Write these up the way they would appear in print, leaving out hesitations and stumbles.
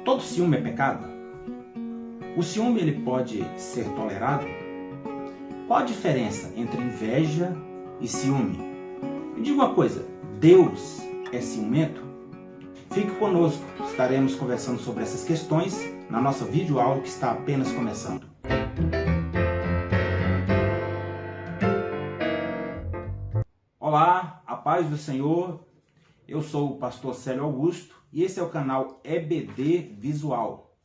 Todo ciúme é pecado? O ciúme ele pode ser tolerado? Qual a diferença entre inveja e ciúme? Me diga uma coisa, Deus é ciumento? Fique conosco, estaremos conversando sobre essas questões na nossa videoaula que está apenas começando. Olá, a paz do Senhor, eu sou o pastor Célio Augusto e esse é o canal EBD Visual.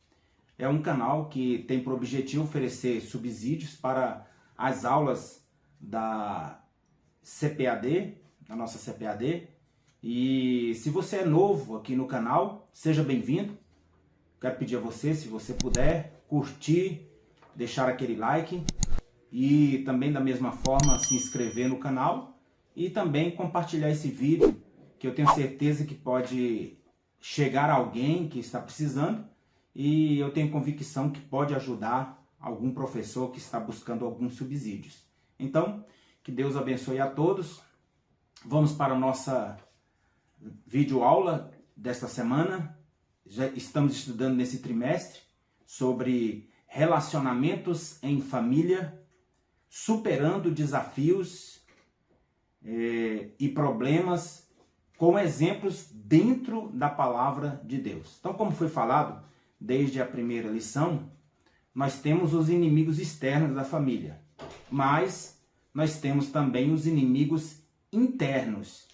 É um canal que tem por objetivo oferecer subsídios para as aulas da CPAD, da nossa CPAD. E se você é novo aqui no canal, seja bem-vindo. Quero pedir a você, se você puder, curtir, deixar aquele like e também da mesma forma se inscrever no canal e também compartilhar esse vídeo, que eu tenho certeza que pode chegar a alguém que está precisando e eu tenho convicção que pode ajudar algum professor que está buscando alguns subsídios. Então, que Deus abençoe a todos. Vamos para a nossa videoaula desta semana. Já estamos estudando nesse trimestre sobre relacionamentos em família, superando desafios e problemas com exemplos dentro da palavra de Deus. Então, como foi falado desde a primeira lição, nós temos os inimigos externos da família, mas nós temos também os inimigos internos.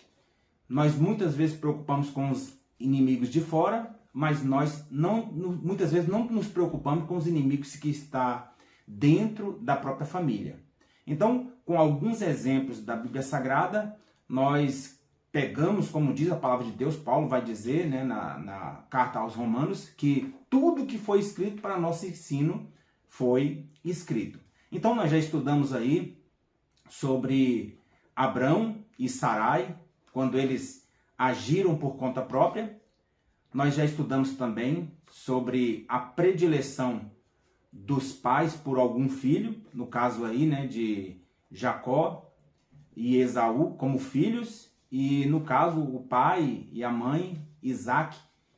Nós muitas vezes preocupamos com os inimigos de fora, mas nós muitas vezes não nos preocupamos com os inimigos que estão dentro da própria família. Então, com alguns exemplos da Bíblia Sagrada, nós pegamos, como diz a palavra de Deus, Paulo vai dizer, né, na carta aos Romanos, que tudo que foi escrito para nosso ensino foi escrito. Então, nós já estudamos aí sobre Abrão e Sarai, quando eles agiram por conta própria. Nós já estudamos também sobre a predileção dos pais por algum filho, no caso aí, né, de Jacó e Esaú como filhos, e no caso o pai e a mãe, Isaac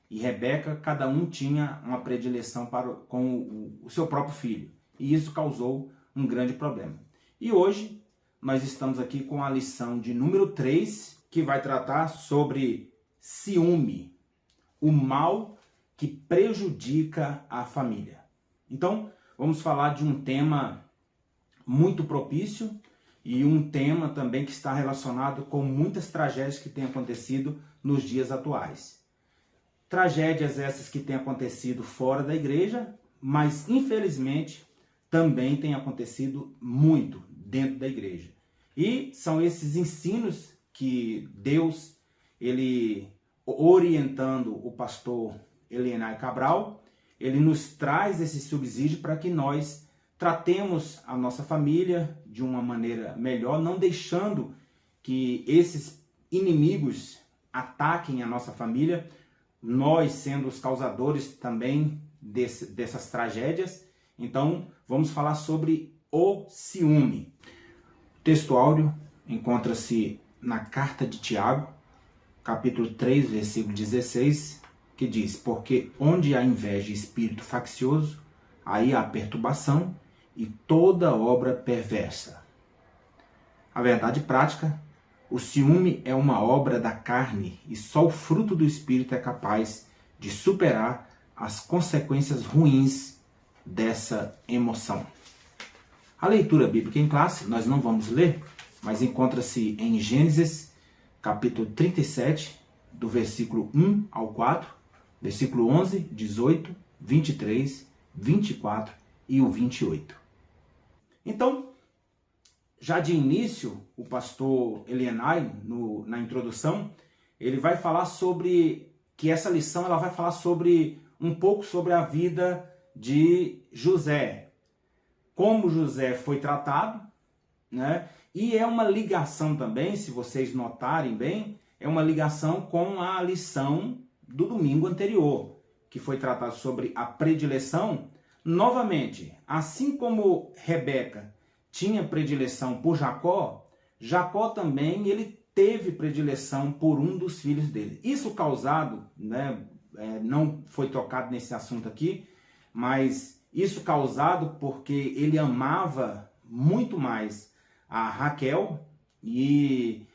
e Rebeca, cada um tinha uma predileção com o seu próprio filho, e isso causou um grande problema. E hoje nós estamos aqui com a lição de número 3, que vai tratar sobre ciúme, o mal que prejudica a família. Então, vamos falar de um tema muito propício e um tema também que está relacionado com muitas tragédias que têm acontecido nos dias atuais. Tragédias essas que têm acontecido fora da igreja, mas infelizmente também têm acontecido muito dentro da igreja. E são esses ensinos que Deus, ele orientando o pastor Elienay Cabral, ele nos traz esse subsídio para que nós tratemos a nossa família de uma maneira melhor, não deixando que esses inimigos ataquem a nossa família, nós sendo os causadores também dessas tragédias. Então, vamos falar sobre o ciúme. O texto áureo encontra-se na carta de Tiago, capítulo 3, versículo 16, que diz: porque onde há inveja e espírito faccioso, aí há perturbação e toda obra perversa. A verdade prática, o ciúme é uma obra da carne e só o fruto do espírito é capaz de superar as consequências ruins dessa emoção. A leitura bíblica em classe, nós não vamos ler, mas encontra-se em Gênesis, capítulo 37, do versículo 1 ao 4, versículo 11, 18, 23, 24 e o 28. Então, já de início, o pastor Elienay, na introdução, ele vai falar sobre, que essa lição ela vai falar sobre um pouco sobre a vida de José, como José foi tratado, né? E é uma ligação também, se vocês notarem bem, é uma ligação com a lição do domingo anterior, que foi tratado sobre a predileção. Novamente, assim como Rebeca tinha predileção por Jacó, Jacó também ele teve predileção por um dos filhos dele. Isso causado, né, não foi tocado nesse assunto aqui, mas isso causado porque ele amava muito mais a Raquel, e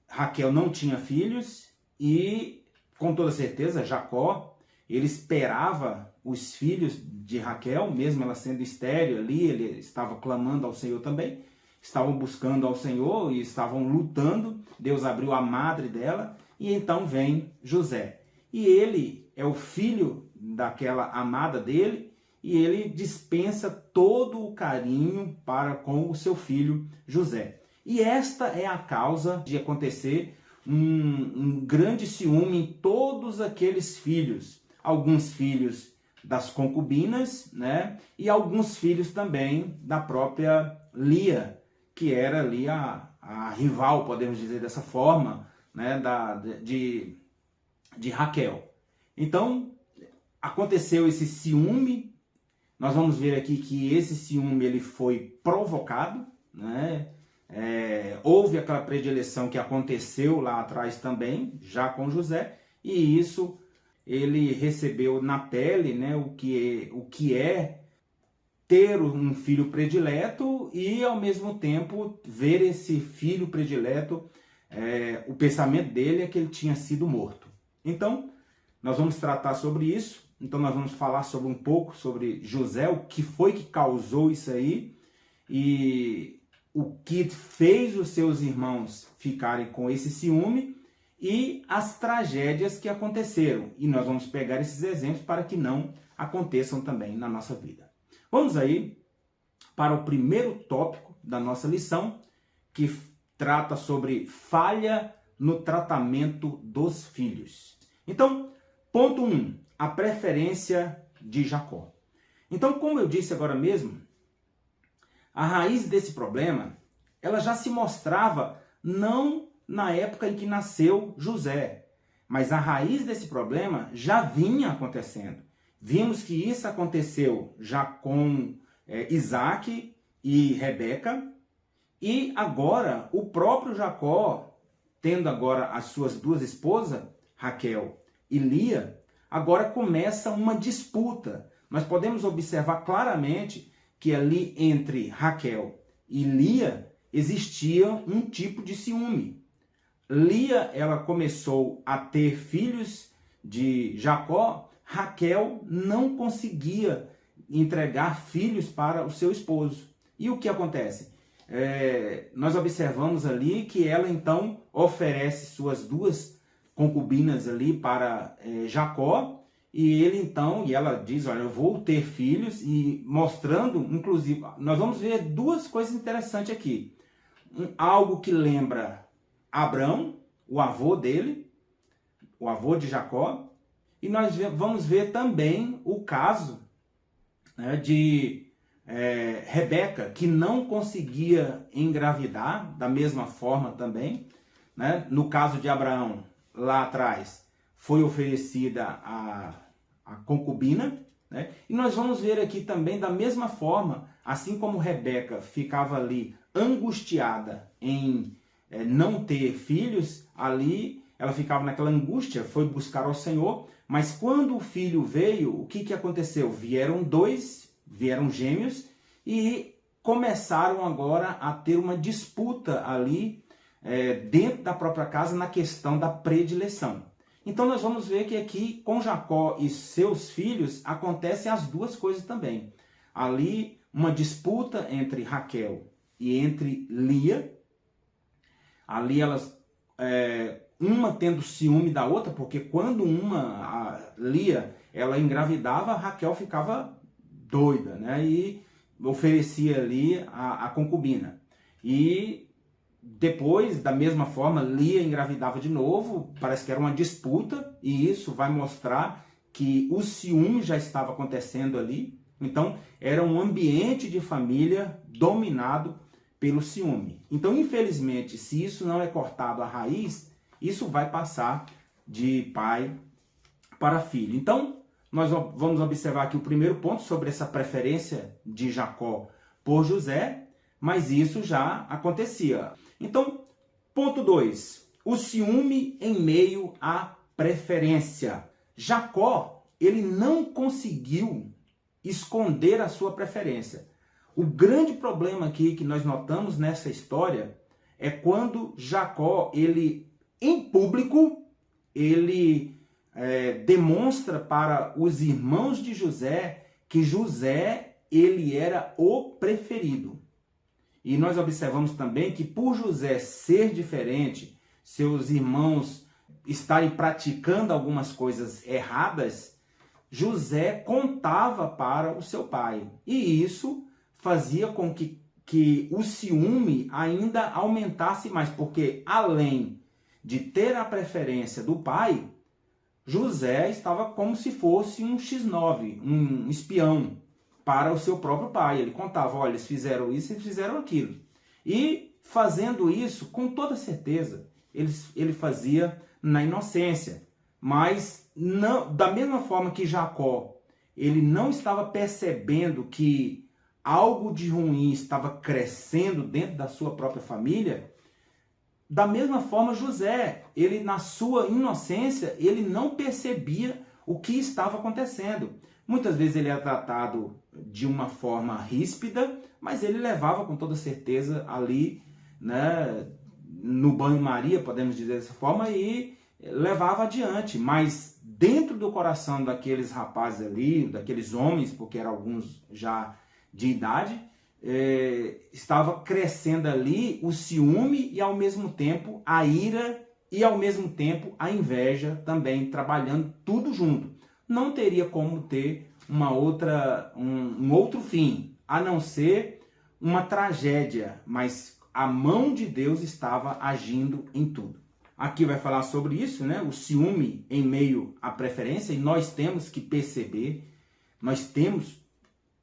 Raquel não tinha filhos, e com toda certeza Jacó, ele esperava os filhos de Raquel, mesmo ela sendo estéril ali, ele estava clamando ao Senhor também, estavam buscando ao Senhor e estavam lutando. Deus abriu a madre dela, e então vem José. E ele é o filho daquela amada dele, e ele dispensa todo o carinho para com o seu filho José. E esta é a causa de acontecer um grande ciúme em todos aqueles filhos. Alguns filhos das concubinas, né? E alguns filhos também da própria Lia, que era ali a rival, podemos dizer dessa forma, né? de Raquel. Então, aconteceu esse ciúme. Nós vamos ver aqui que esse ciúme ele foi provocado, né? Houve aquela predileção que aconteceu lá atrás também, já com José, e isso ele recebeu na pele, né, o que é ter um filho predileto e, ao mesmo tempo, ver esse filho predileto, o pensamento dele é que ele tinha sido morto. Então, nós vamos tratar sobre isso. Então, nós vamos falar sobre um pouco sobre José, o que foi que causou isso aí, e o que fez os seus irmãos ficarem com esse ciúme, e as tragédias que aconteceram. E nós vamos pegar esses exemplos para que não aconteçam também na nossa vida. Vamos aí para o primeiro tópico da nossa lição, que trata sobre falha no tratamento dos filhos. Então, ponto 1, a preferência de Jacó. Então, como eu disse agora mesmo, a raiz desse problema, ela já se mostrava não na época em que nasceu José, mas a raiz desse problema já vinha acontecendo. Vimos que isso aconteceu já com Isaac e Rebeca, e agora o próprio Jacó, tendo agora as suas duas esposas, Raquel e Lia, agora começa uma disputa. Nós podemos observar claramente que ali entre Raquel e Lia existia um tipo de ciúme. Lia, ela começou a ter filhos de Jacó. Raquel não conseguia entregar filhos para o seu esposo. E o que acontece? Nós observamos ali que ela então oferece suas duas concubinas ali para Jacó, e ele então, e ela diz, olha, eu vou ter filhos, e mostrando, inclusive, nós vamos ver duas coisas interessantes aqui. Algo que lembra Abrão, o avô dele, o avô de Jacó, e nós vamos ver também o caso, né, de Rebeca, que não conseguia engravidar, da mesma forma também, né? No caso de Abraão, lá atrás, foi oferecida a concubina, né? E nós vamos ver aqui também, da mesma forma, assim como Rebeca ficava ali angustiada em não ter filhos, ali ela ficava naquela angústia, foi buscar ao Senhor, mas quando o filho veio, o que aconteceu? Vieram gêmeos, e começaram agora a ter uma disputa ali dentro da própria casa na questão da predileção. Então nós vamos ver que aqui com Jacó e seus filhos acontecem as duas coisas também. Ali uma disputa entre Raquel e entre Lia. Ali elas, uma tendo ciúme da outra, porque quando a Lia, ela engravidava, a Raquel ficava doida, né? E oferecia ali a concubina. E depois, da mesma forma, Lia engravidava de novo, parece que era uma disputa, e isso vai mostrar que o ciúme já estava acontecendo ali. Então, era um ambiente de família dominado pelo ciúme. Então, infelizmente, se isso não é cortado à raiz, isso vai passar de pai para filho. Então, nós vamos observar aqui o primeiro ponto sobre essa preferência de Jacó por José, mas isso já acontecia. Então, ponto 2, o ciúme em meio à preferência. Jacó, ele não conseguiu esconder a sua preferência. O grande problema aqui que nós notamos nessa história é quando Jacó, ele em público, ele demonstra para os irmãos de José que José, ele era o preferido. E nós observamos também que por José ser diferente, seus irmãos estarem praticando algumas coisas erradas, José contava para o seu pai. E isso fazia com que o ciúme ainda aumentasse mais, porque além de ter a preferência do pai, José estava como se fosse um X9, um espião para o seu próprio pai. Ele contava, olha, eles fizeram isso, eles fizeram aquilo. E fazendo isso, com toda certeza, ele fazia na inocência. Mas não, da mesma forma que Jacó, ele não estava percebendo que algo de ruim estava crescendo dentro da sua própria família, da mesma forma José, ele na sua inocência, ele não percebia o que estava acontecendo. Muitas vezes ele era tratado de uma forma ríspida, mas ele levava com toda certeza ali, né, no banho-maria, podemos dizer dessa forma, e levava adiante. Mas dentro do coração daqueles rapazes ali, daqueles homens, porque eram alguns já de idade, estava crescendo ali o ciúme e ao mesmo tempo a ira e ao mesmo tempo a inveja também trabalhando tudo junto. Não teria como ter um outro fim, a não ser uma tragédia, mas a mão de Deus estava agindo em tudo. Aqui vai falar sobre isso, né? O ciúme em meio à preferência, e nós temos que perceber, nós temos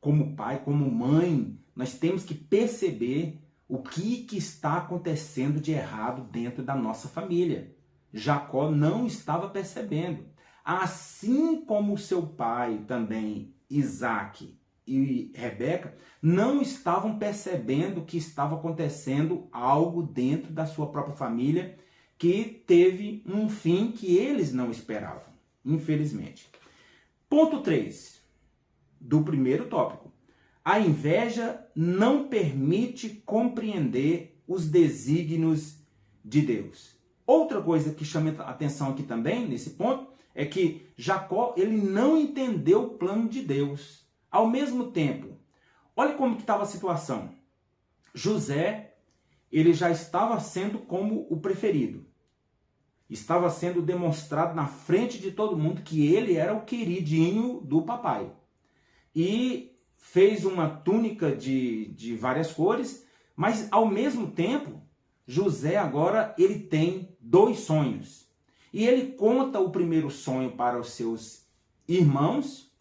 como pai, como mãe, nós temos que perceber o que está acontecendo de errado dentro da nossa família. Jacó não estava percebendo. Assim como seu pai também, Isaac e Rebeca, não estavam percebendo que estava acontecendo algo dentro da sua própria família que teve um fim que eles não esperavam, infelizmente. Ponto 3 do primeiro tópico. A inveja não permite compreender os desígnios de Deus. Outra coisa que chama a atenção aqui também, nesse ponto, é que Jacó, ele não entendeu o plano de Deus. Ao mesmo tempo, olha como que estava a situação. José, ele já estava sendo como o preferido. Estava sendo demonstrado na frente de todo mundo que ele era o queridinho do papai. E fez uma túnica de várias cores, mas ao mesmo tempo, José agora ele tem 2 sonhos. E ele conta o primeiro sonho para os seus irmãos,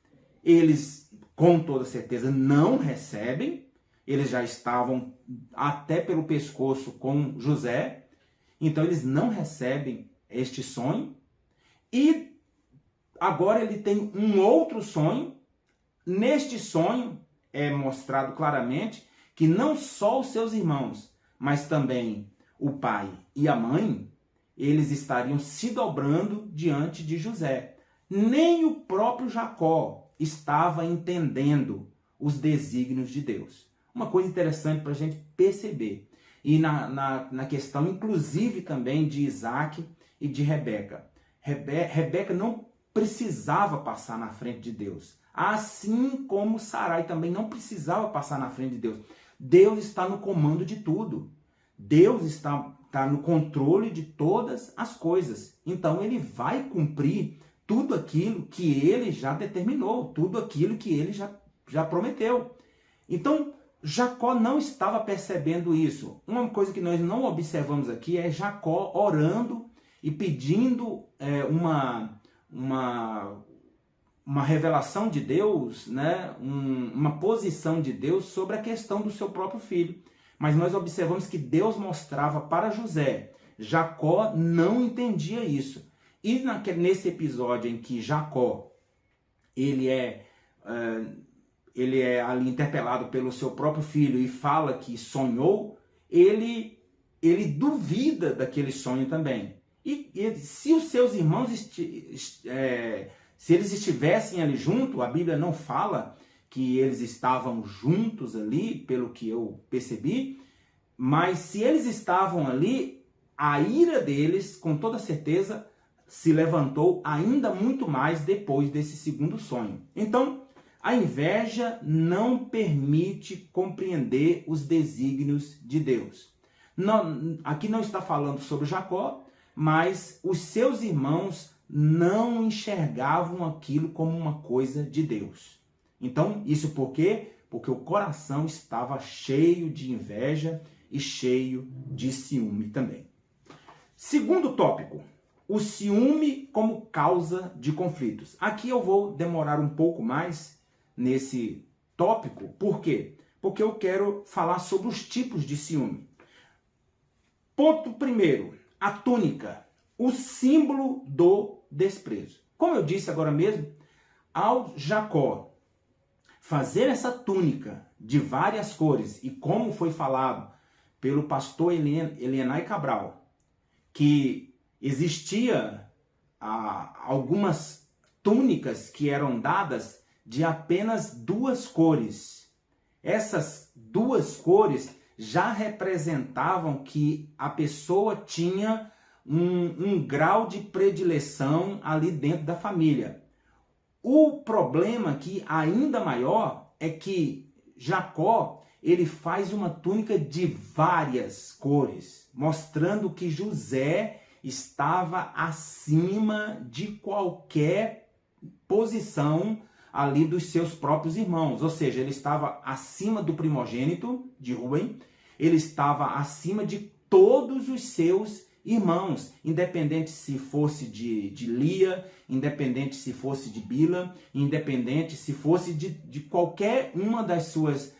eles com toda certeza não recebem, eles já estavam até pelo pescoço com José, então eles não recebem este sonho. E agora ele tem um outro sonho. Neste sonho é mostrado claramente que não só os seus irmãos, mas também o pai e a mãe, eles estariam se dobrando diante de José. Nem o próprio Jacó estava entendendo os desígnios de Deus. Uma coisa interessante para a gente perceber. E na questão, inclusive, também de Isaac e de Rebeca. Rebeca não precisava passar na frente de Deus. Assim como Sarai também não precisava passar na frente de Deus. Deus está no comando de tudo. Deus está no controle de todas as coisas. Então ele vai cumprir tudo aquilo que ele já determinou, tudo aquilo que ele já prometeu. Então Jacó não estava percebendo isso. Uma coisa que nós não observamos aqui é Jacó orando e pedindo uma revelação de Deus, né? Uma posição de Deus sobre a questão do seu próprio filho. Mas nós observamos que Deus mostrava para José. Jacó não entendia isso. E nesse episódio em que Jacó ele é ali interpelado pelo seu próprio filho e fala que sonhou, ele duvida daquele sonho também. E se os seus irmãos Se eles estivessem ali junto, a Bíblia não fala que eles estavam juntos ali, pelo que eu percebi, mas se eles estavam ali, a ira deles, com toda certeza, se levantou ainda muito mais depois desse segundo sonho. Então, a inveja não permite compreender os desígnios de Deus. Não, aqui não está falando sobre Jacó, mas os seus irmãos não enxergavam aquilo como uma coisa de Deus. Então, isso por quê? Porque o coração estava cheio de inveja e cheio de ciúme também. Segundo tópico, o ciúme como causa de conflitos. Aqui eu vou demorar um pouco mais nesse tópico. Por quê? Porque eu quero falar sobre os tipos de ciúme. Ponto primeiro, a túnica, o símbolo do desprezo. Como eu disse agora mesmo, ao Jacó fazer essa túnica de várias cores, e como foi falado pelo pastor Elienay Cabral, que existia algumas túnicas que eram dadas de apenas duas cores. Essas duas cores já representavam que a pessoa tinha um grau de predileção ali dentro da família. O problema que ainda maior é que Jacó, ele faz uma túnica de várias cores, mostrando que José estava acima de qualquer posição ali dos seus próprios irmãos. Ou seja, ele estava acima do primogênito de Rubem, ele estava acima de todos os seus irmãos, independente se fosse de Lia, independente se fosse de Bila, independente se fosse de qualquer uma das suas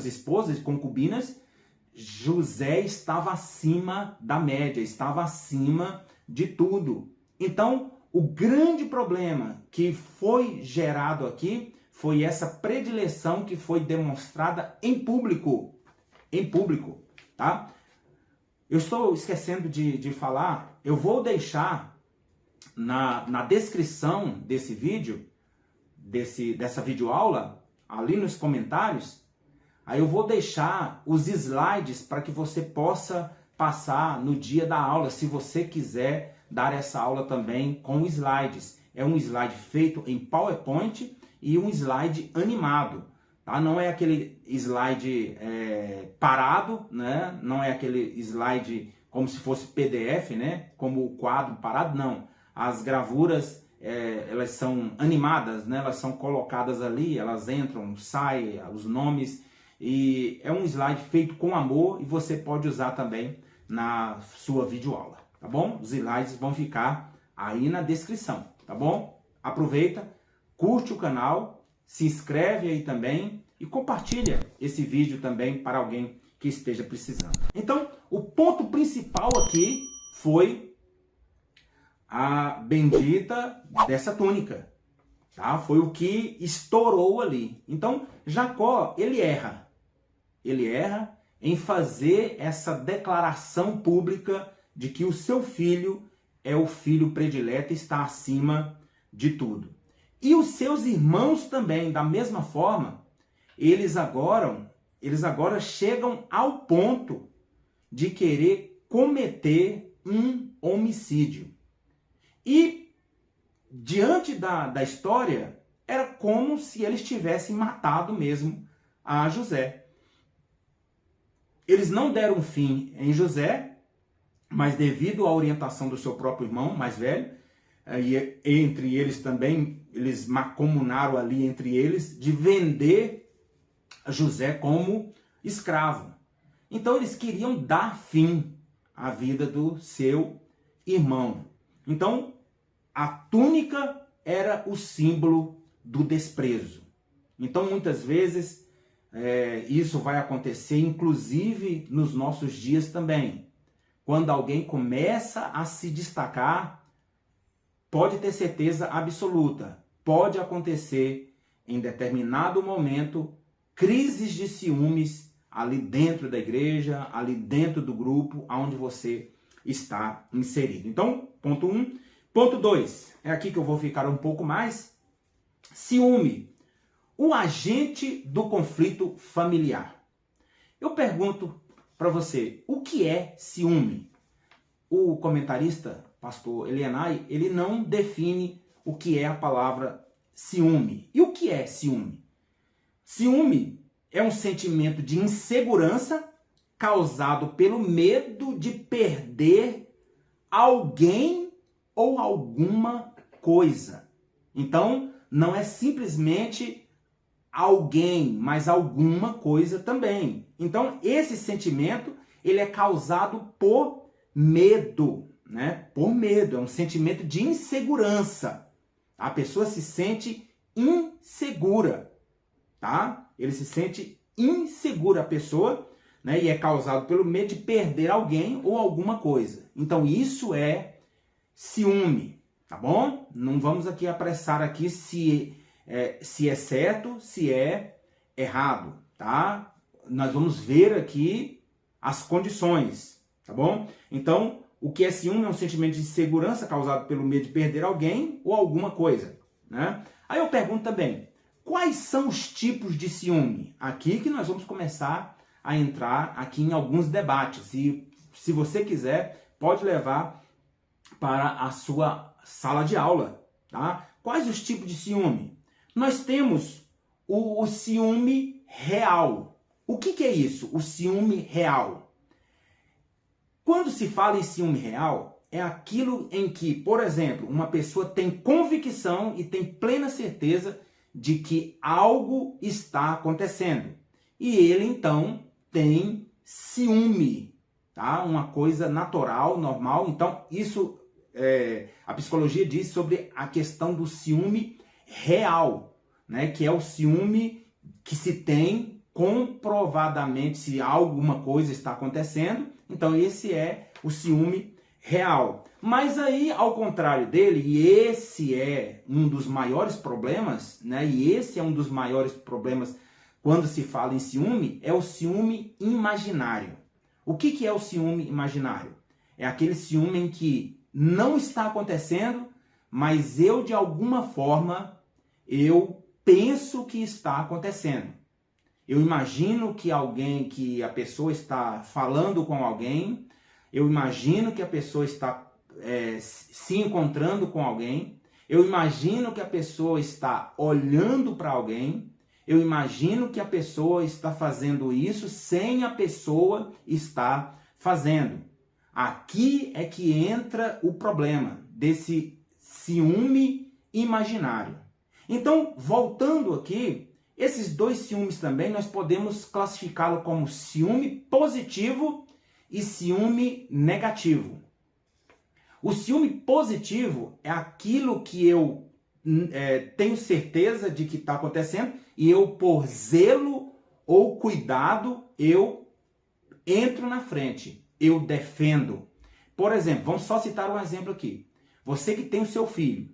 esposas, concubinas, José estava acima da média, estava acima de tudo. Então, o grande problema que foi gerado aqui foi essa predileção que foi demonstrada em público, tá? Eu estou esquecendo de falar, eu vou deixar na descrição desse vídeo, dessa videoaula, ali nos comentários, aí eu vou deixar os slides para que você possa passar no dia da aula, se você quiser dar essa aula também com slides. É um slide feito em PowerPoint e um slide animado. Tá? Não é aquele slide parado, né? Não é aquele slide como se fosse PDF, né? Como o quadro parado, não. As gravuras, elas são animadas, né? Elas são colocadas ali, elas entram, saem, os nomes, e é um slide feito com amor e você pode usar também na sua videoaula, tá bom? Os slides vão ficar aí na descrição, tá bom? Aproveita, curte o canal, se inscreve aí também e compartilha esse vídeo também para alguém que esteja precisando. Então, o ponto principal aqui foi a bendita dessa túnica, tá? Foi o que estourou ali. Então, Jacó, ele erra em fazer essa declaração pública de que o seu filho é o filho predileto e está acima de tudo. E os seus irmãos também, da mesma forma, eles agora chegam ao ponto de querer cometer um homicídio. E, diante da história, era como se eles tivessem matado mesmo a José. Eles não deram fim em José, mas devido à orientação do seu próprio irmão mais velho, e entre eles também, eles macomunaram ali entre eles de vender José como escravo. Então eles queriam dar fim à vida do seu irmão. Então a túnica era o símbolo do desprezo. Então muitas vezes isso vai acontecer inclusive nos nossos dias também. Quando alguém começa a se destacar, pode ter certeza absoluta, pode acontecer em determinado momento crises de ciúmes ali dentro da igreja, ali dentro do grupo onde você está inserido. Então, ponto 1, Ponto 2, é aqui que eu vou ficar um pouco mais. Ciúme, o agente do conflito familiar. Eu pergunto para você, o que é ciúme? O comentarista, pastor Elianai, ele não define o que é a palavra ciúme. E o que é ciúme? Ciúme é um sentimento de insegurança causado pelo medo de perder alguém ou alguma coisa. Então, não é simplesmente alguém, mas alguma coisa também. Então, esse sentimento, ele é causado por medo, né? Por medo, é um sentimento de insegurança. A pessoa se sente insegura, tá? Ele se sente insegura, a pessoa, né? E é causado pelo medo de perder alguém ou alguma coisa. Então, isso é ciúme, tá bom? Não vamos aqui apressar aqui se é certo, se é errado, tá? Nós vamos ver aqui as condições, tá bom? Então, o que é ciúme é um sentimento de insegurança causado pelo medo de perder alguém ou alguma coisa, né? Aí eu pergunto também, quais são os tipos de ciúme? Aqui que nós vamos começar a entrar aqui em alguns debates. E se você quiser, pode levar para a sua sala de aula, tá? Quais os tipos de ciúme? Nós temos o ciúme real. O que é isso? O ciúme real. Quando se fala em ciúme real, é aquilo em que, por exemplo, uma pessoa tem convicção e tem plena certeza de que algo está acontecendo. E ele, então, tem ciúme, tá? Uma coisa natural, normal. Então, isso, a psicologia diz sobre a questão do ciúme real, né? Que é o ciúme que se tem comprovadamente se alguma coisa está acontecendo. Então, esse é o ciúme real. Mas aí, ao contrário dele, e esse é um dos maiores problemas, né? E esse é um dos maiores problemas quando se fala em ciúme, é o ciúme imaginário. O que é o ciúme imaginário? É aquele ciúme em que não está acontecendo, mas eu, de alguma forma, eu penso que está acontecendo. Eu imagino que a pessoa está falando com alguém, eu imagino que a pessoa está se encontrando com alguém, eu imagino que a pessoa está olhando para alguém, eu imagino que a pessoa está fazendo isso sem a pessoa estar fazendo. Aqui é que entra o problema desse ciúme imaginário. Então, voltando aqui, esses dois ciúmes também nós podemos classificá-lo como ciúme positivo e ciúme negativo. O ciúme positivo é aquilo que eu tenho certeza de que está acontecendo e eu, por zelo ou cuidado, eu entro na frente, eu defendo. Por exemplo, vamos só citar um exemplo aqui. Você que tem o seu filho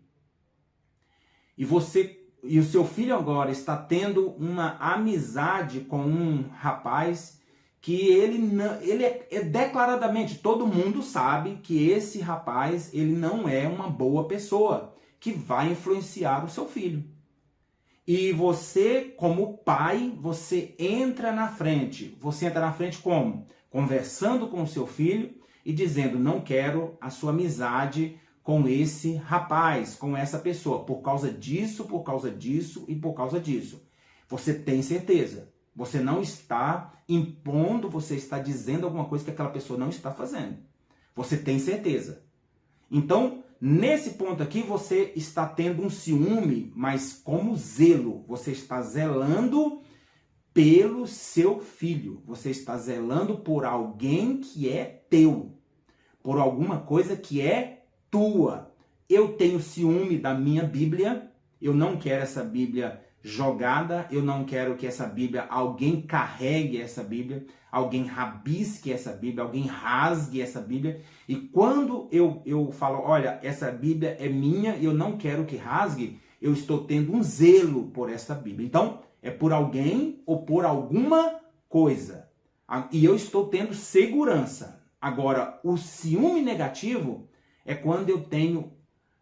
e o seu filho agora está tendo uma amizade com um rapaz que ele é declaradamente, todo mundo sabe que esse rapaz ele não é uma boa pessoa, que vai influenciar o seu filho. E você, como pai, você entra na frente. Você entra na frente como? Conversando com o seu filho e dizendo, não quero a sua amizade com esse rapaz, com essa pessoa, por causa disso e por causa disso. Você tem certeza. Você não está impondo, você está dizendo alguma coisa que aquela pessoa não está fazendo. Você tem certeza. Então, nesse ponto aqui, você está tendo um ciúme, mas como zelo. Você está zelando pelo seu filho. Você está zelando por alguém que é teu. Por alguma coisa que é tua. Eu tenho ciúme da minha Bíblia. Eu não quero essa Bíblia jogada. Eu não quero que essa Bíblia, alguém carregue essa Bíblia. Alguém rabisque essa Bíblia, alguém rasgue essa Bíblia. E quando eu falo, olha, essa Bíblia é minha e eu não quero que rasgue, eu estou tendo um zelo por essa Bíblia. Então, é por alguém ou por alguma coisa. E eu estou tendo segurança. Agora, o ciúme negativo é quando eu tenho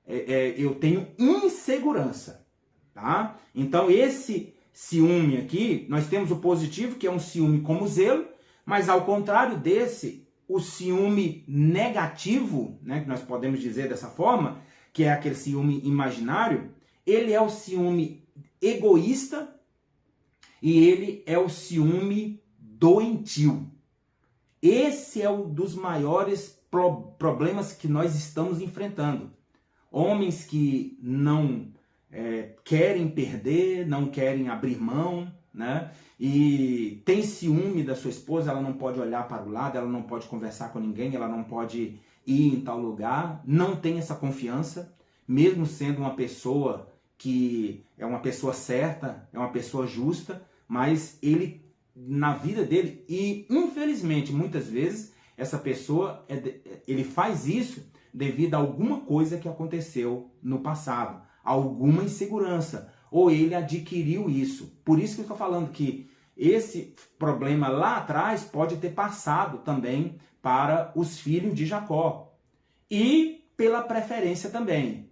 eu tenho insegurança, tá? Então esse ciúme aqui, nós temos o positivo, que é um ciúme como zelo, mas ao contrário desse, o ciúme negativo, né, que nós podemos dizer dessa forma, que é aquele ciúme imaginário, ele é o ciúme egoísta e ele é o ciúme doentio. Esse é um dos maiores problemas que nós estamos enfrentando. Homens que não querem perder, não querem abrir mão, né? E tem ciúme da sua esposa, ela não pode olhar para o lado, ela não pode conversar com ninguém, ela não pode ir em tal lugar, não tem essa confiança, mesmo sendo uma pessoa que é uma pessoa certa, é uma pessoa justa, mas ele, na vida dele, e infelizmente muitas vezes, essa pessoa, ele faz isso devido a alguma coisa que aconteceu no passado, alguma insegurança, ou ele adquiriu isso. Por isso que eu estou falando que esse problema lá atrás pode ter passado também para os filhos de Jacó. E pela preferência também.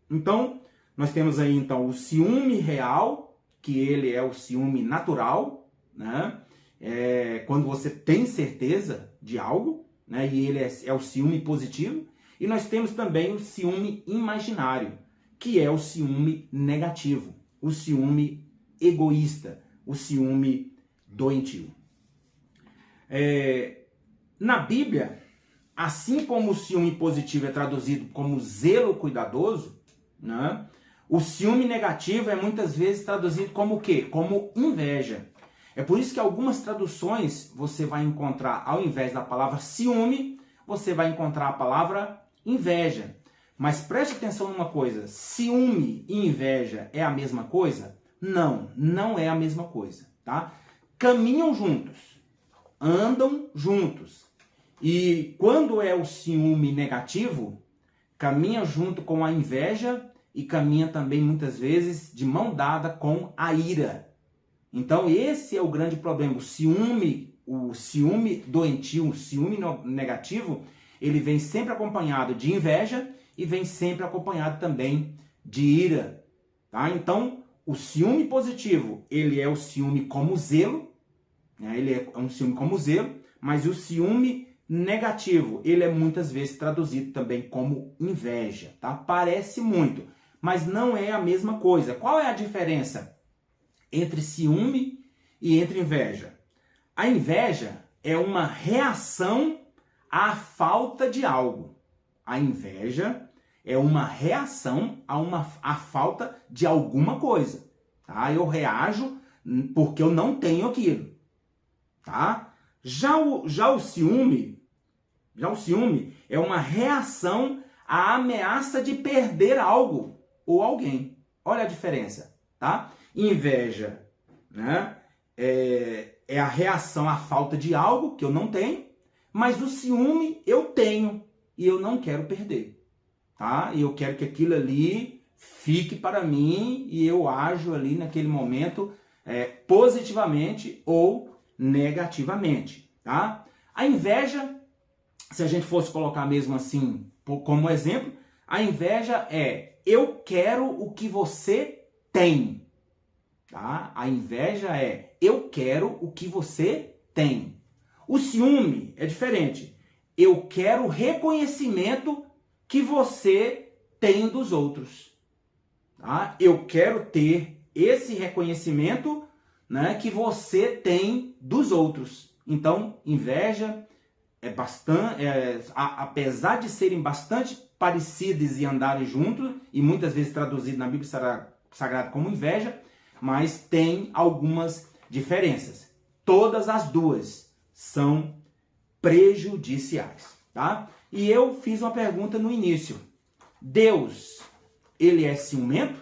Então, nós temos aí então o ciúme real, que ele é o ciúme natural, né? Quando você tem certeza de algo, né? E ele é o ciúme positivo. E nós temos também o ciúme imaginário, que é o ciúme negativo, o ciúme egoísta, o ciúme doentio. Na Bíblia, assim como o ciúme positivo é traduzido como zelo cuidadoso, né? O ciúme negativo é muitas vezes traduzido como o quê? Como inveja. É por isso que algumas traduções você vai encontrar, ao invés da palavra ciúme, você vai encontrar a palavra inveja. Mas preste atenção numa coisa, ciúme e inveja é a mesma coisa? Não, não é a mesma coisa, tá? Caminham juntos, andam juntos. E quando é o ciúme negativo, caminha junto com a inveja e caminha também muitas vezes de mão dada com a ira. Então esse é o grande problema, o ciúme doentio, o ciúme negativo, ele vem sempre acompanhado de inveja e vem sempre acompanhado também de ira, tá? Então, o ciúme positivo, ele é o ciúme como zelo, né? Ele é um ciúme como zelo, mas o ciúme negativo, ele é muitas vezes traduzido também como inveja, tá? Parece muito, mas não é a mesma coisa. Qual é a diferença entre ciúme e entre inveja? A inveja é uma reação à falta de algo. A inveja é uma reação à falta de alguma coisa, tá? Eu reajo porque eu não tenho aquilo, tá? Já o ciúme é uma reação à ameaça de perder algo ou alguém. Olha a diferença, tá? Inveja, né? É a reação à falta de algo que eu não tenho, mas o ciúme eu tenho e eu não quero perder, tá? E eu quero que aquilo ali fique para mim e eu ajo ali naquele momento positivamente ou negativamente, tá? A inveja, se a gente fosse colocar mesmo assim como exemplo, a inveja é eu quero o que você tem, tá? A inveja é eu quero o que você tem. O ciúme é diferente. Eu quero o reconhecimento que você tem dos outros, tá? Eu quero ter esse reconhecimento, né, que você tem dos outros. Então, inveja é bastante, apesar de serem bastante parecidas e andarem juntos, e muitas vezes traduzido na Bíblia Sagrada como inveja, mas tem algumas diferenças. Todas as duas são prejudiciais, tá? E eu fiz uma pergunta no início. Deus, ele é ciumento?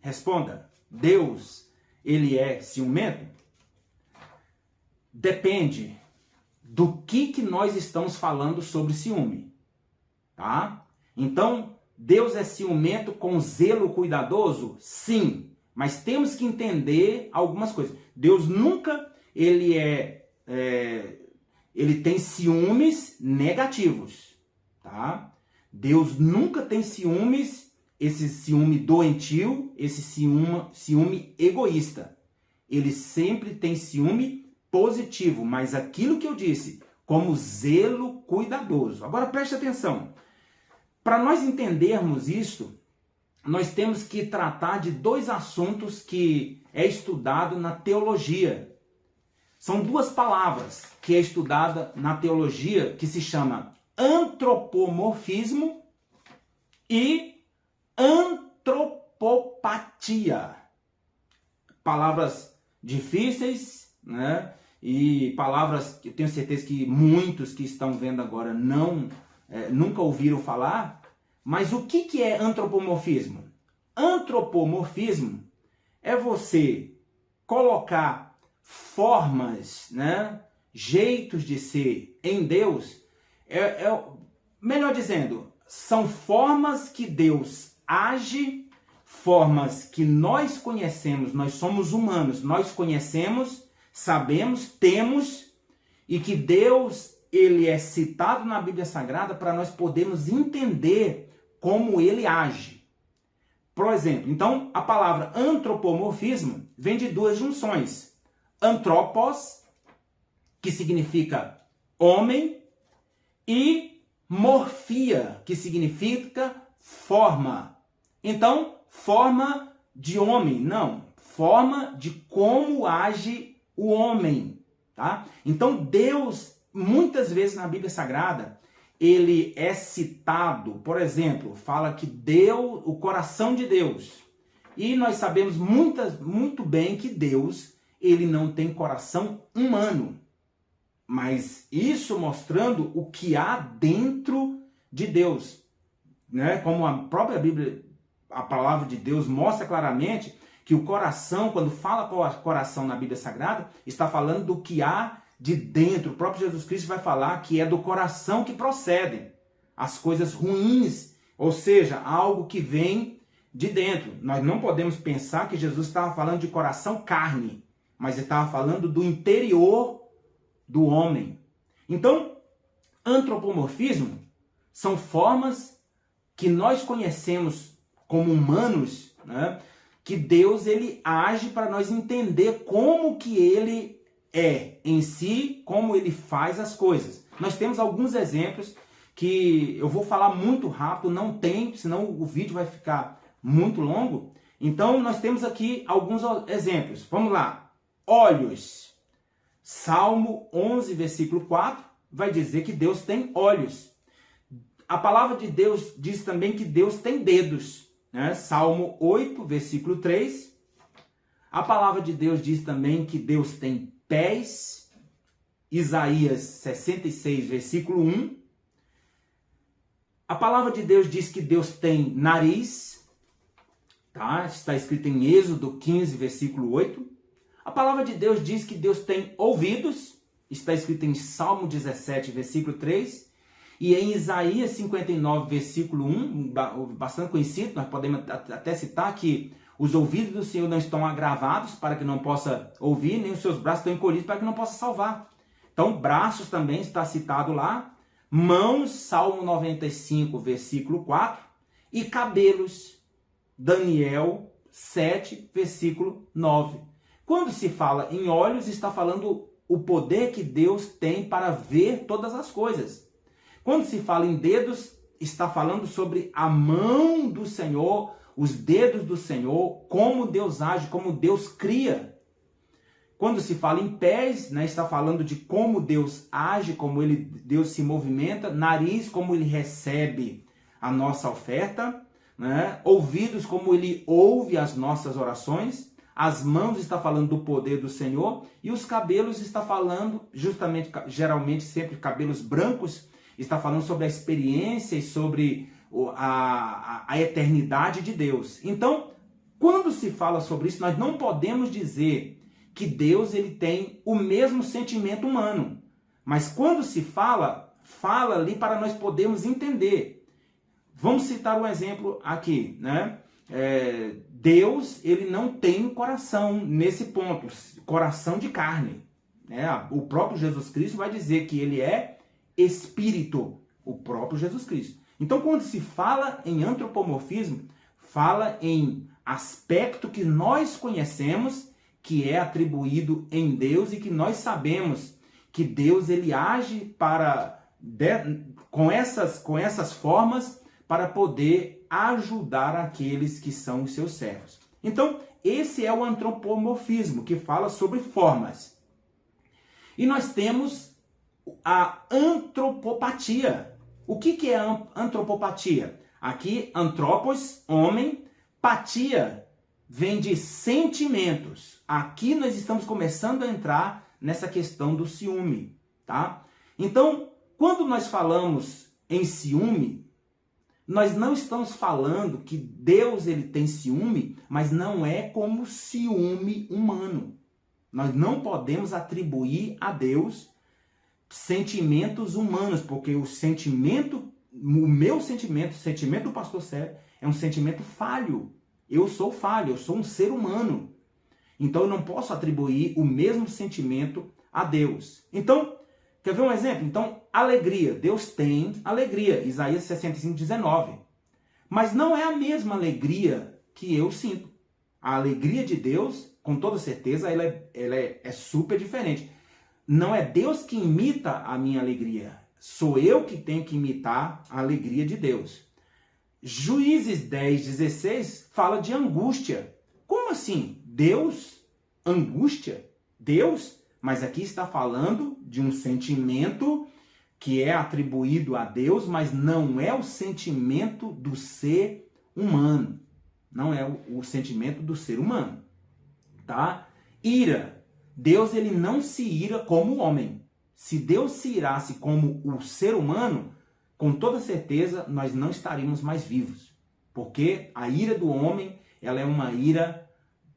Responda. Deus, ele é ciumento? Depende do que nós estamos falando sobre ciúme, tá? Então, Deus é ciumento com zelo cuidadoso? Sim, mas temos que entender algumas coisas. Deus nunca, ele tem ciúmes negativos, tá? Deus nunca tem ciúmes, esse ciúme doentio, esse ciúme egoísta. Ele sempre tem ciúme positivo, mas aquilo que eu disse, como zelo cuidadoso. Agora preste atenção. Para nós entendermos isso, nós temos que tratar de dois assuntos que é estudado na teologia. São duas palavras que é estudada na teologia, que se chama antropomorfismo e antropopatia. Palavras difíceis, né? E palavras que eu tenho certeza que muitos que estão vendo agora nunca ouviram falar. Mas o que é antropomorfismo? Antropomorfismo é você colocar formas, né, jeitos de ser em Deus. Melhor dizendo, são formas que Deus age, formas que nós conhecemos, nós somos humanos, nós conhecemos, sabemos, temos, e que Deus, ele é citado na Bíblia Sagrada para nós podermos entender como ele age. Por exemplo, então, a palavra antropomorfismo vem de duas junções. Antropos, que significa homem, e morfia, que significa forma. Então, forma de homem, não. Forma de como age o homem, tá? Então, Deus, muitas vezes na Bíblia Sagrada, ele é citado, por exemplo, fala que Deus, o coração de Deus. E nós sabemos muito bem que Deus, ele não tem coração humano. Mas isso mostrando o que há dentro de Deus, né? Como a própria Bíblia, a palavra de Deus mostra claramente que o coração, quando fala coração na Bíblia Sagrada, está falando do que há de dentro. O próprio Jesus Cristo vai falar que é do coração que procedem as coisas ruins, ou seja, algo que vem de dentro. Nós não podemos pensar que Jesus estava falando de coração carne, mas ele estava falando do interior do homem. Então, antropomorfismo são formas que nós conhecemos como humanos, né? Que Deus ele age para nós entender como que ele é em si, como ele faz as coisas. Nós temos alguns exemplos que eu vou falar muito rápido, não tem, senão o vídeo vai ficar muito longo. Então nós temos aqui alguns exemplos. Vamos lá. Olhos. Salmo 11, versículo 4, vai dizer que Deus tem olhos. A palavra de Deus diz também que Deus tem dedos, né? Salmo 8, versículo 3. A palavra de Deus diz também que Deus tem pés. Isaías 66, versículo 1. A palavra de Deus diz que Deus tem nariz, tá? Está escrito em Êxodo 15, versículo 8. A palavra de Deus diz que Deus tem ouvidos, está escrito em Salmo 17, versículo 3. E em Isaías 59, versículo 1, bastante conhecido, nós podemos até citar que os ouvidos do Senhor não estão agravados para que não possa ouvir, nem os seus braços estão encolhidos para que não possa salvar. Então, braços também está citado lá. Mãos, Salmo 95, versículo 4. E cabelos, Daniel 7, versículo 9. Quando se fala em olhos, está falando o poder que Deus tem para ver todas as coisas. Quando se fala em dedos, está falando sobre a mão do Senhor, os dedos do Senhor, como Deus age, como Deus cria. Quando se fala em pés, né, está falando de como Deus age, como Deus se movimenta. Nariz, como ele recebe a nossa oferta, né? Ouvidos, como ele ouve as nossas orações. As mãos está falando do poder do Senhor. E os cabelos está falando, justamente, geralmente sempre cabelos brancos, está falando sobre a experiência e sobre a eternidade de Deus. Então, quando se fala sobre isso, nós não podemos dizer que Deus ele tem o mesmo sentimento humano. Mas quando se fala ali para nós podermos entender. Vamos citar um exemplo aqui, né? Deus, ele não tem um coração nesse ponto, coração de carne, né? O próprio Jesus Cristo vai dizer que ele é Espírito, o próprio Jesus Cristo. Então, quando se fala em antropomorfismo, fala em aspecto que nós conhecemos, que é atribuído em Deus e que nós sabemos que Deus ele age com essas formas para poder ajudar aqueles que são os seus servos. Então, esse é o antropomorfismo, que fala sobre formas. E nós temos a antropopatia. O que é a antropopatia? Aqui, antropos, homem, patia vem de sentimentos. Aqui nós estamos começando a entrar nessa questão do ciúme, tá? Então, quando nós falamos em ciúme, nós não estamos falando que Deus ele tem ciúme, mas não é como ciúme humano. Nós não podemos atribuir a Deus sentimentos humanos, porque o meu sentimento, o sentimento do pastor Célio, é um sentimento falho. Eu sou falho, eu sou um ser humano. Então eu não posso atribuir o mesmo sentimento a Deus. Então, quer ver um exemplo? Então, alegria. Deus tem alegria. Isaías 65:19. Mas não é a mesma alegria que eu sinto. A alegria de Deus, com toda certeza, ela é super diferente. Não é Deus que imita a minha alegria. Sou eu que tenho que imitar a alegria de Deus. Juízes 10:16 fala de angústia. Como assim? Deus? Angústia? Deus? Mas aqui está falando de um sentimento que é atribuído a Deus, mas não é o sentimento do ser humano. Não é o sentimento do ser humano. Tá? Ira. Deus ele não se ira como o homem. Se Deus se irasse como o ser humano, com toda certeza nós não estaríamos mais vivos. Porque a ira do homem, ela é uma ira,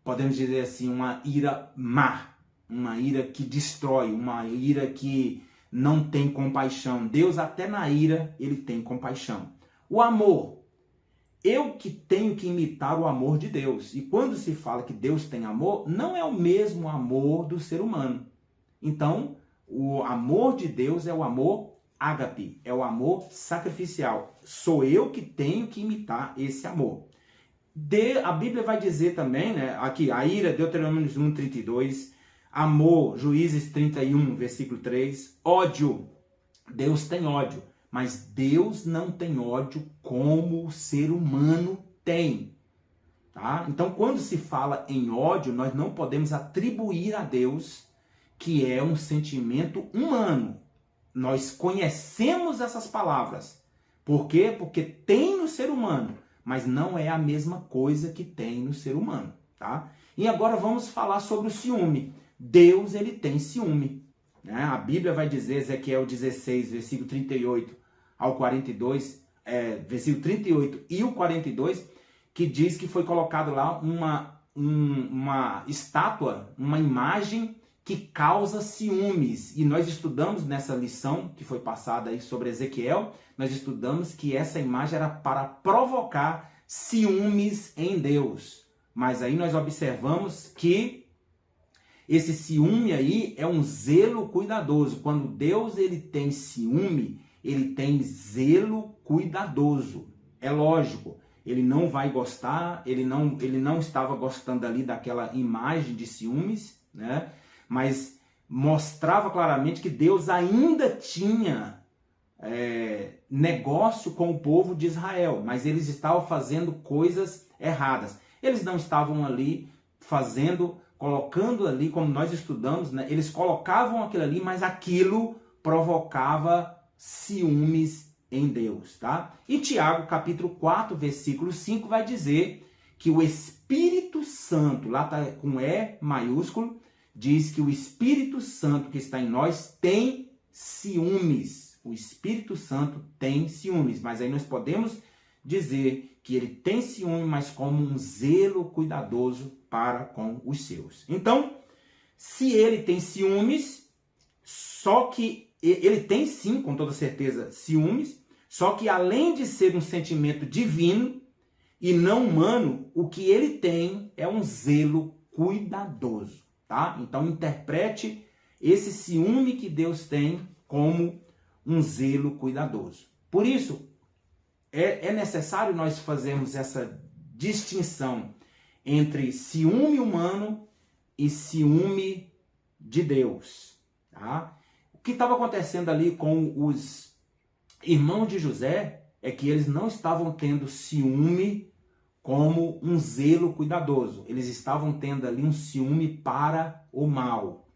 podemos dizer assim, uma ira má. Uma ira que destrói, uma ira que não tem compaixão. Deus até na ira, ele tem compaixão. O amor. Eu que tenho que imitar o amor de Deus. E quando se fala que Deus tem amor, não é o mesmo amor do ser humano. Então, o amor de Deus é o amor ágape, é o amor sacrificial. Sou eu que tenho que imitar esse amor. A Bíblia vai dizer também, né, aqui, a ira, Deuteronômio 1:32, amor, Juízes 31, versículo 3, ódio, Deus tem ódio. Mas Deus não tem ódio como o ser humano tem. Tá? Então, quando se fala em ódio, nós não podemos atribuir a Deus que é um sentimento humano. Nós conhecemos essas palavras. Por quê? Porque tem no ser humano, mas não é a mesma coisa que tem no ser humano. Tá? E agora vamos falar sobre o ciúme. Deus ele tem ciúme. Né? A Bíblia vai dizer, Ezequiel 16, versículo 38 ao 42, versículo 38 e o 42, que diz que foi colocado lá uma estátua, uma imagem que causa ciúmes. E nós estudamos nessa lição que foi passada aí sobre Ezequiel, nós estudamos que essa imagem era para provocar ciúmes em Deus. Mas aí nós observamos que esse ciúme aí é um zelo cuidadoso. Quando Deus ele tem ciúme, ele tem zelo cuidadoso. É lógico, ele não vai gostar, ele não estava gostando ali daquela imagem de ciúmes, né? Mas mostrava claramente que Deus ainda tinha negócio com o povo de Israel, mas eles estavam fazendo coisas erradas. Eles não estavam ali colocando ali, como nós estudamos, né? Eles colocavam aquilo ali, mas aquilo provocava ciúmes em Deus, tá? E Tiago, capítulo 4, versículo 5, vai dizer que o Espírito Santo, lá está com E maiúsculo, diz que o Espírito Santo que está em nós tem ciúmes. O Espírito Santo tem ciúmes, mas aí nós podemos dizer que ele tem ciúme, mas como um zelo cuidadoso para com os seus. Então, se ele tem ciúmes, só que ele tem sim, com toda certeza, ciúmes, só que além de ser um sentimento divino e não humano, o que ele tem é um zelo cuidadoso, tá? Então interprete esse ciúme que Deus tem como um zelo cuidadoso. Por isso, é necessário nós fazermos essa distinção entre ciúme humano e ciúme de Deus. Tá? O que estava acontecendo ali com os irmãos de José é que eles não estavam tendo ciúme como um zelo cuidadoso. Eles estavam tendo ali um ciúme para o mal.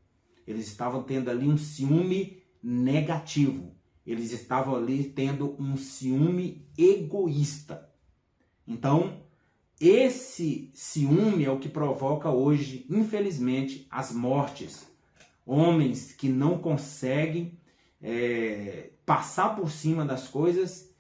Eles estavam tendo ali um ciúme negativo. Eles estavam ali tendo um ciúme egoísta. Então, esse ciúme é o que provoca hoje, infelizmente, as mortes. Homens que não conseguem passar por cima das coisas,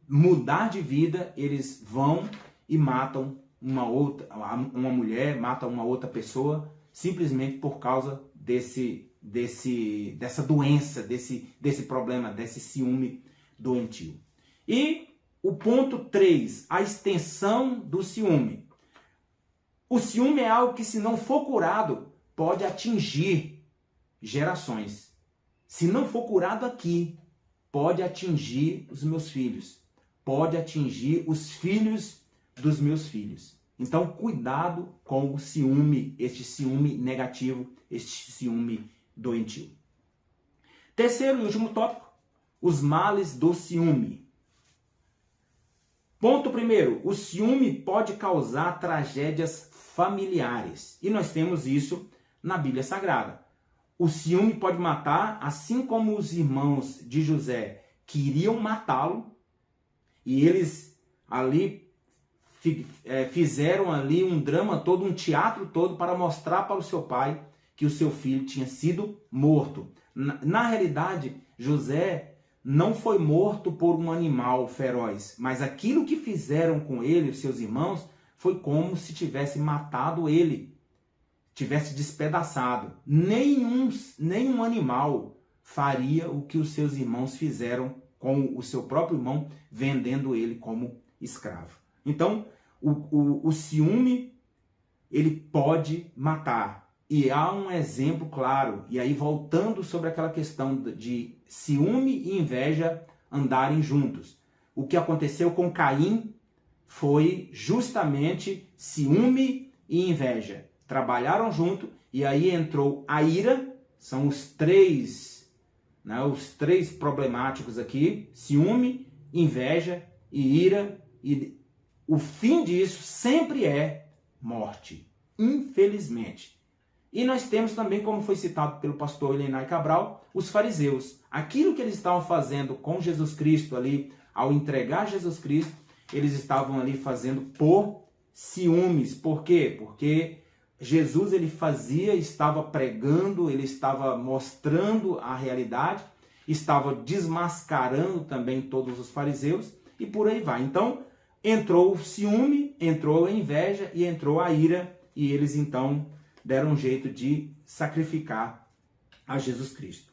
mudar de vida, eles vão e matam uma mulher, matam uma outra pessoa, simplesmente por causa dessa doença, desse problema, desse ciúme doentio. E o ponto 3, a extensão do ciúme. O ciúme é algo que, se não for curado, pode atingir gerações. Se não for curado aqui, pode atingir os meus filhos, pode atingir os filhos dos meus filhos. Então, cuidado com o ciúme, este ciúme negativo, este ciúme doentio. Terceiro e último tópico, os males do ciúme. Ponto primeiro, o ciúme pode causar tragédias familiares. E nós temos isso na Bíblia Sagrada. O ciúme pode matar, assim como os irmãos de José queriam matá-lo, e eles ali fizeram ali um drama todo, um teatro todo, para mostrar para o seu pai que o seu filho tinha sido morto. Na realidade, José não foi morto por um animal feroz, mas aquilo que fizeram com ele, os seus irmãos, foi como se tivesse matado ele, tivesse despedaçado. Nenhum animal faria o que os seus irmãos fizeram com o seu próprio irmão, vendendo ele como escravo. Então, o ciúme, ele pode matar. E há um exemplo claro. E aí, voltando sobre aquela questão de ciúme e inveja andarem juntos. O que aconteceu com Caim foi justamente ciúme e inveja. Trabalharam junto e aí entrou a ira. São os três problemáticos aqui: ciúme, inveja e ira. E o fim disso sempre é morte, infelizmente. E nós temos também, como foi citado pelo pastor Elenay Cabral, os fariseus. Aquilo que eles estavam fazendo com Jesus Cristo ali, ao entregar Jesus Cristo, eles estavam ali fazendo por ciúmes. Por quê? Porque Jesus estava pregando, ele estava mostrando a realidade, estava desmascarando também todos os fariseus e por aí vai. Então, entrou o ciúme, entrou a inveja e entrou a ira, e eles então deram um jeito de sacrificar a Jesus Cristo.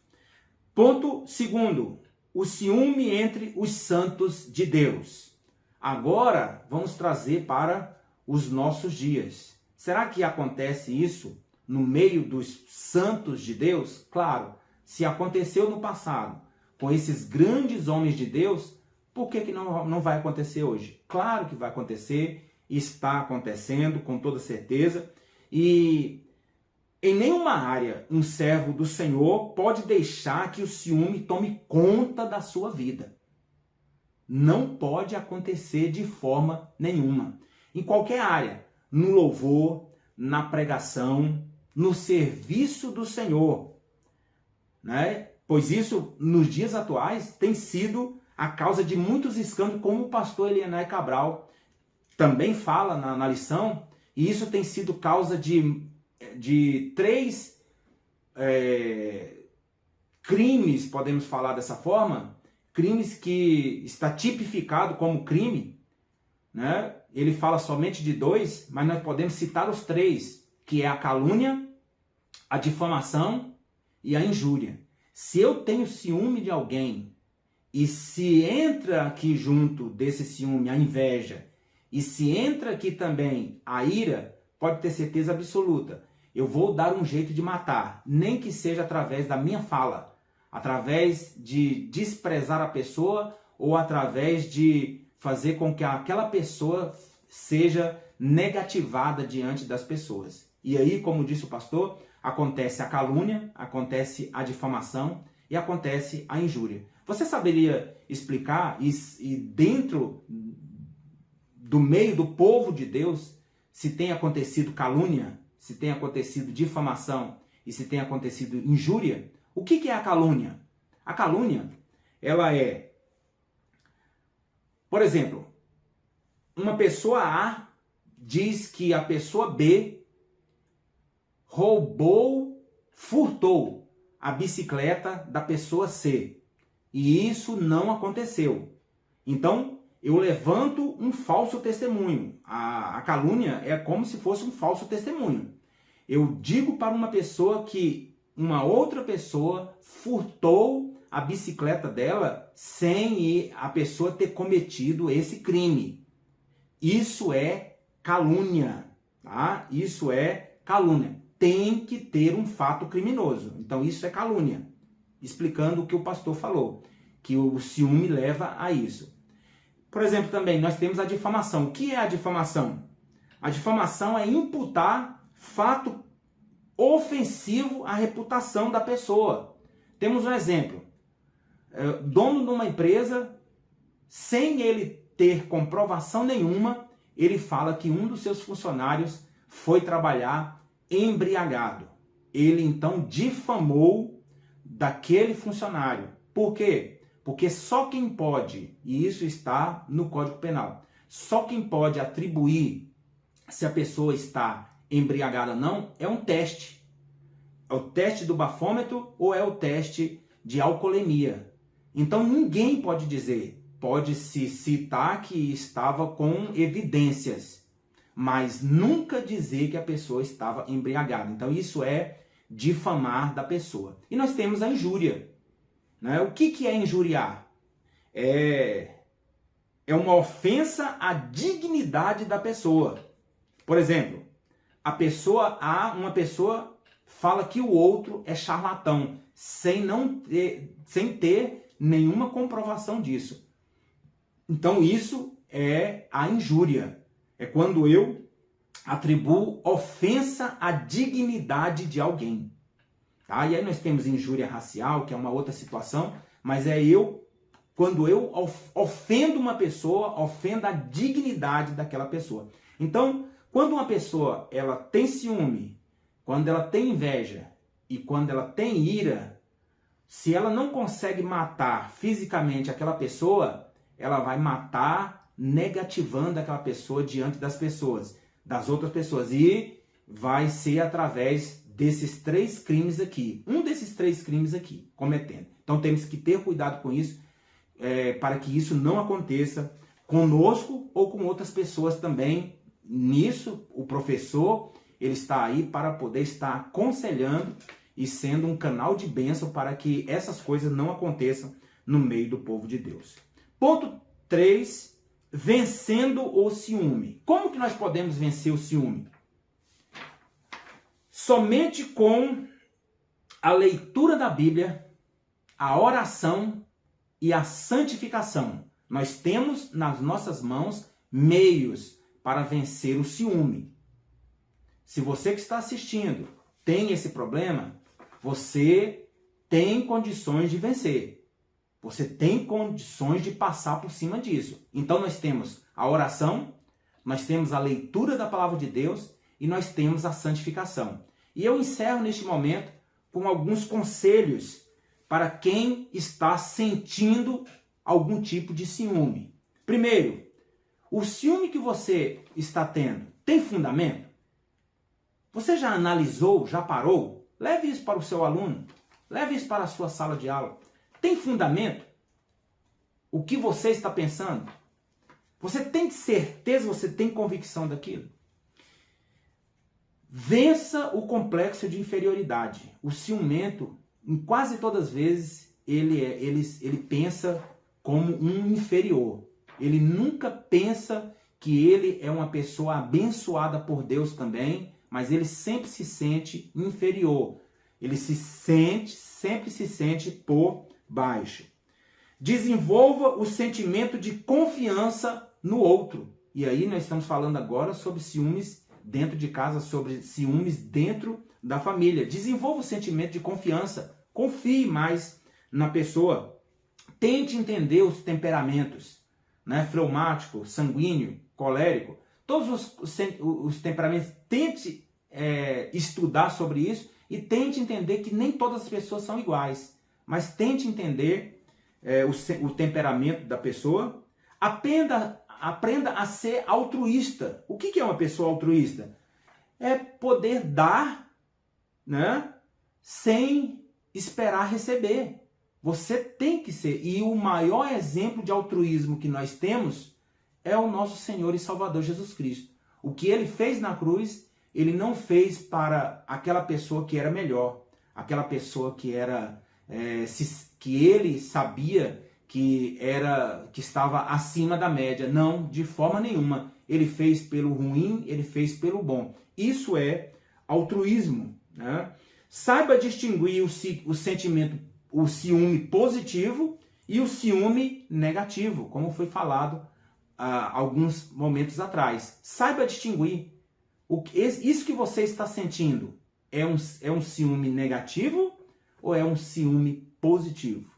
Ponto segundo, o ciúme entre os santos de Deus. Agora vamos trazer para os nossos dias. Será que acontece isso no meio dos santos de Deus? Claro, se aconteceu no passado com esses grandes homens de Deus, por que não vai acontecer hoje? Claro que vai acontecer, está acontecendo com toda certeza. E em nenhuma área um servo do Senhor pode deixar que o ciúme tome conta da sua vida. Não pode acontecer de forma nenhuma. Em qualquer área, no louvor, na pregação, no serviço do Senhor, né? Pois isso, nos dias atuais, tem sido a causa de muitos escândalos, como o pastor Elenay Cabral também fala na lição, e isso tem sido causa de três crimes, podemos falar dessa forma, crimes que está tipificado como crime, né? Ele fala somente de 2, mas nós podemos citar os 3, que é a calúnia, a difamação e a injúria. Se eu tenho ciúme de alguém, e se entra aqui junto desse ciúme a inveja, e se entra aqui também a ira, pode ter certeza absoluta, eu vou dar um jeito de matar, nem que seja através da minha fala, através de desprezar a pessoa ou através de fazer com que aquela pessoa seja negativada diante das pessoas. E aí, como disse o pastor, acontece a calúnia, acontece a difamação e acontece a injúria. Você saberia explicar, e dentro do meio do povo de Deus, se tem acontecido calúnia, se tem acontecido difamação e se tem acontecido injúria? O que é a calúnia? A calúnia, ela é, por exemplo, uma pessoa A diz que a pessoa B roubou, furtou a bicicleta da pessoa C. E isso não aconteceu. Então, eu levanto um falso testemunho. A calúnia é como se fosse um falso testemunho. Eu digo para uma pessoa que uma outra pessoa furtou a bicicleta dela sem a pessoa ter cometido esse crime. Isso é calúnia, tá? Isso é calúnia. Tem que ter um fato criminoso. Então isso é calúnia. Explicando o que o pastor falou, que o ciúme leva a isso. Por exemplo, também nós temos a difamação. O que é a difamação? A difamação é imputar fato ofensivo à reputação da pessoa. Temos um exemplo. Dono de uma empresa, sem ele ter comprovação nenhuma, ele fala que um dos seus funcionários foi trabalhar embriagado. Ele então difamou daquele funcionário. Por quê? Porque só quem pode, e isso está no Código Penal, só quem pode atribuir se a pessoa está embriagada ou não é um teste. É o teste do bafômetro ou é o teste de alcoolemia. Então ninguém pode dizer, pode se citar que estava com evidências, mas nunca dizer que a pessoa estava embriagada. Então isso é difamar da pessoa. E nós temos a injúria. Né? O que é injuriar? É uma ofensa à dignidade da pessoa. Por exemplo, uma pessoa fala que o outro é charlatão, sem ter nenhuma comprovação disso. Então isso é a injúria. É quando eu atribuo ofensa à dignidade de alguém. Tá? E aí nós temos injúria racial, que é uma outra situação, mas quando eu ofendo uma pessoa, ofendo a dignidade daquela pessoa. Então, quando uma pessoa ela tem ciúme, quando ela tem inveja e quando ela tem ira, se ela não consegue matar fisicamente aquela pessoa, ela vai matar negativando aquela pessoa diante das pessoas, das outras pessoas. E vai ser através desses 3 crimes aqui. Um desses 3 crimes aqui, cometendo. Então temos que ter cuidado com isso, para que isso não aconteça conosco ou com outras pessoas também. Nisso, o professor, ele está aí para poder estar aconselhando e sendo um canal de bênção para que essas coisas não aconteçam no meio do povo de Deus. Ponto 3, vencendo o ciúme. Como que nós podemos vencer o ciúme? Somente com a leitura da Bíblia, a oração e a santificação. Nós temos nas nossas mãos meios para vencer o ciúme. Se você que está assistindo tem esse problema, você tem condições de vencer. Você tem condições de passar por cima disso. Então nós temos a oração, nós temos a leitura da palavra de Deus e nós temos a santificação. E eu encerro neste momento com alguns conselhos para quem está sentindo algum tipo de ciúme. Primeiro, o ciúme que você está tendo tem fundamento? Você já analisou, já parou? Leve isso para o seu aluno, leve isso para a sua sala de aula. Tem fundamento? O que você está pensando? Você tem certeza, você tem convicção daquilo? Vença o complexo de inferioridade. O ciumento, em quase todas as vezes, ele pensa como um inferior. Ele nunca pensa que ele é uma pessoa abençoada por Deus também, mas ele sempre se sente inferior. Ele sempre se sente por baixo. Desenvolva o sentimento de confiança no outro. E aí nós estamos falando agora sobre ciúmes dentro de casa, sobre ciúmes dentro da família. Desenvolva o sentimento de confiança. Confie mais na pessoa. Tente entender os temperamentos, né? Fleumático, sanguíneo, colérico. Todos os temperamentos. Tente estudar sobre isso e tente entender que nem todas as pessoas são iguais. Mas tente entender o temperamento da pessoa. Aprenda a ser altruísta. O que é uma pessoa altruísta? É poder dar, né, sem esperar receber. Você tem que ser. E o maior exemplo de altruísmo que nós temos é o nosso Senhor e Salvador Jesus Cristo. O que ele fez na cruz, ele não fez para aquela pessoa que era melhor, aquela pessoa que que ele sabia que estava acima da média. Não, de forma nenhuma. Ele fez pelo ruim, ele fez pelo bom. Isso é altruísmo, né? Saiba distinguir o sentimento, o ciúme positivo e o ciúme negativo, como foi falado alguns momentos atrás. Saiba distinguir. Isso que você está sentindo é um ciúme negativo ou é um ciúme positivo,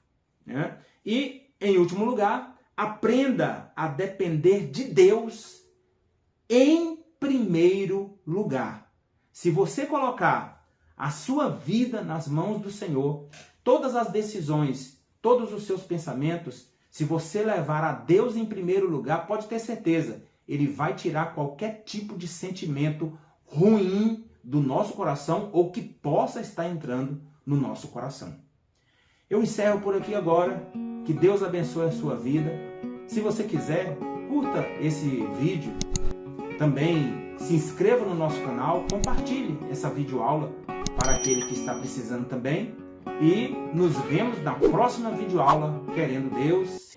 né? E, em último lugar, aprenda a depender de Deus em primeiro lugar. Se você colocar a sua vida nas mãos do Senhor, todas as decisões, todos os seus pensamentos, se você levar a Deus em primeiro lugar, pode ter certeza, Ele vai tirar qualquer tipo de sentimento ruim do nosso coração ou que possa estar entrando no nosso coração. Eu encerro por aqui agora. Que Deus abençoe a sua vida. Se você quiser, curta esse vídeo. Também se inscreva no nosso canal. Compartilhe essa videoaula para aquele que está precisando também. E nos vemos na próxima videoaula, querendo Deus.